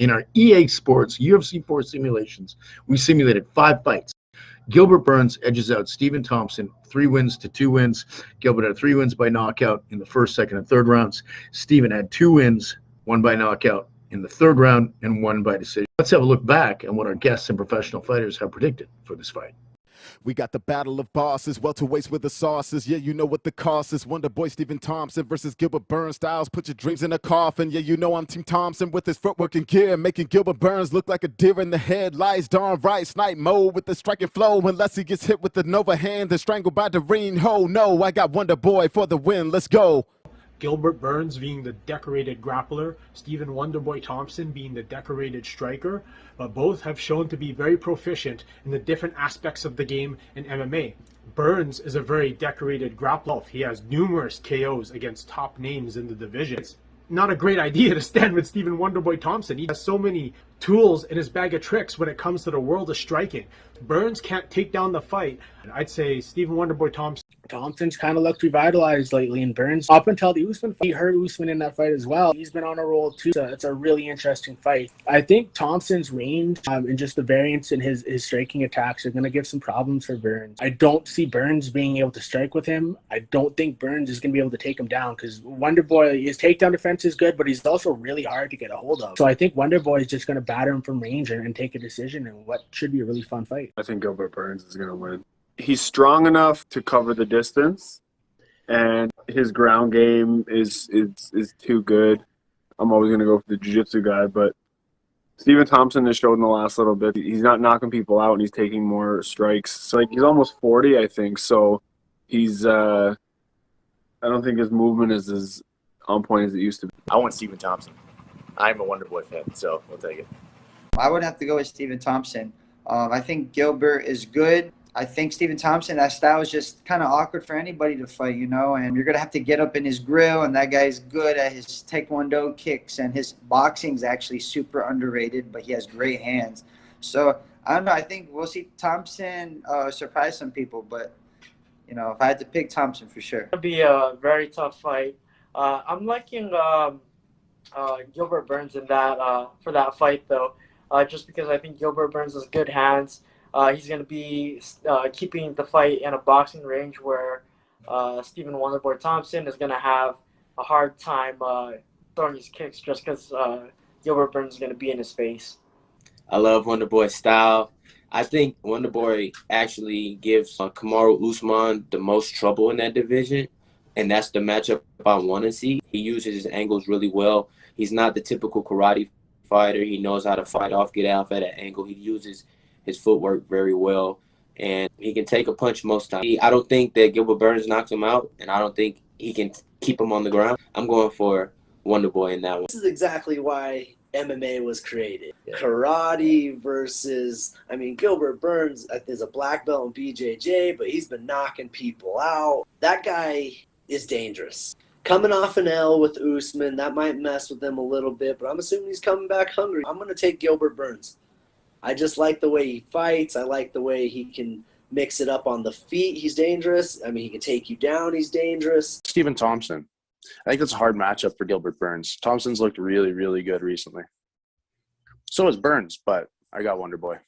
In our EA Sports UFC 4 simulations, we simulated 5 fights. Gilbert Burns edges out Stephen Thompson, 3 wins to 2 wins. Gilbert had 3 wins by knockout in the first, second, and third rounds. Stephen had 2 wins, 1 by knockout in the third round and 1 by decision. Let's have a look back at what our guests and professional fighters have predicted for this fight. We got the battle of bosses, welterweights with the sauces. Yeah, you know what the cost is. Wonderboy Stephen Thompson versus Gilbert Burns. Styles, put your dreams in a coffin. Yeah, you know I'm Team Thompson with his footwork and gear, making Gilbert Burns look like a deer in the headlights. Darn right, snipe mode with the striking flow. Unless he gets hit with the Nova hand and strangled by the ring. Oh no, I got Wonderboy for the win. Let's go. Gilbert Burns being the decorated grappler, Stephen Wonderboy Thompson being the decorated striker, but both have shown to be very proficient in the different aspects of the game in MMA. Burns is a very decorated grappler. He has numerous KOs against top names in the division. It's not a great idea to stand with Stephen Wonderboy Thompson. He has so many tools in his bag of tricks when it comes to the world of striking. Burns can't take down the fight. I'd say Stephen Wonderboy Thompson. Thompson's kind of looked revitalized lately, and Burns, up until the Usman fight, he hurt Usman in that fight as well. He's been on a roll too, so it's a really interesting fight. I think Thompson's range and just the variance in his striking attacks are going to give some problems for Burns. I don't see Burns being able to strike with him. I don't think Burns is going to be able to take him down because Wonderboy, his takedown defense is good, but he's also really hard to get a hold of. So I think Wonderboy is just going to batter him from range and take a decision in what should be a really fun fight. I think Gilbert Burns is going to win. He's strong enough to cover the distance, and his ground game is too good. I'm always going to go for the jiu-jitsu guy, but Stephen Thompson has showed in the last little bit he's not knocking people out and he's taking more strikes. So, like, he's almost 40, I think. So he's I don't think his movement is as on point as it used to be. I want Stephen Thompson. I'm a Wonderboy fan, so we'll take it. I would have to go with Stephen Thompson. I think Gilbert is good. I think Stephen Thompson, that style is just kind of awkward for anybody to fight, you know, and you're going to have to get up in his grill, and that guy's good at his taekwondo kicks, and his boxing's actually super underrated, but he has great hands. So, I don't know, I think we'll see Thompson surprise some people, but, you know, if I had to pick Thompson for sure. It'll be a very tough fight. I'm liking Gilbert Burns in that for that fight, though, just because I think Gilbert Burns has good hands. He's going to be keeping the fight in a boxing range where Stephen Wonderboy Thompson is going to have a hard time throwing his kicks just because Gilbert Burns is going to be in his face. I love Wonderboy's style. I think Wonderboy actually gives Kamaru Usman the most trouble in that division, and that's the matchup I want to see. He uses his angles really well. He's not the typical karate fighter. He knows how to fight off, get out at an angle. He uses his footwork very well, and he can take a punch most times. I don't think that Gilbert Burns knocks him out, and I don't think he can keep him on the ground. I'm going for Wonderboy in that one. This is exactly why MMA was created. Yeah. Karate versus, I mean, Gilbert Burns is a black belt in BJJ, but he's been knocking people out. That guy is dangerous. Coming off an L with Usman, that might mess with him a little bit, but I'm assuming he's coming back hungry. I'm going to take Gilbert Burns. I just like the way he fights. I like the way he can mix it up on the feet. He's dangerous. I mean, he can take you down. He's dangerous. Stephen Thompson. I think that's a hard matchup for Gilbert Burns. Thompson's looked really, really good recently. So is Burns, but I got Wonderboy.